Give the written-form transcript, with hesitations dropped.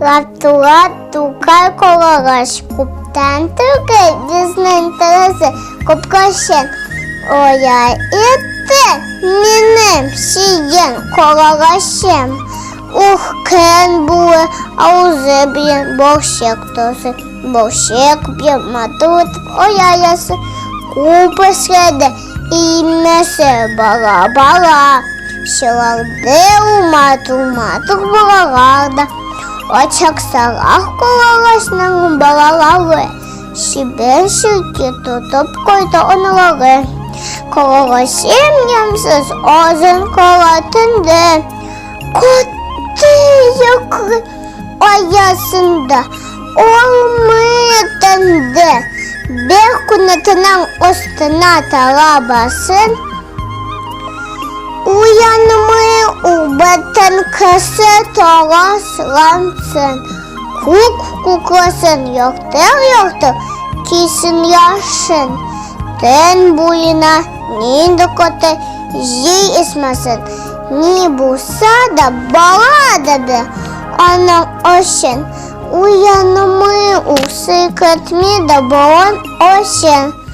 Лату-лату, калькулаш, куптен, трюки, дізна інтереси, купкащен. Оя і те, мінем, сієн, колорашем. Ух, кен були, а у зеб'єн, борщек тоси, борщек б'є, матут, оя яси, купи среде, і несе бала-бала. Шелардеу, мату, баларда. Очак сарах колораш на балалаве. Шибешики то топкой то онларе. Колорашем нямсыз озен колатынды. Коты якры оясында. Олмытынды. Беркунатынан остына тарабасын. Uyanımı ubatan kası toraslansın. Kuklasın yoktur kisin yaşın. Ten boyuna ni dokote jey ismasın. Ni bulsa da baladadı onun oşun. Uyanımı usikatmi da boğan oşun.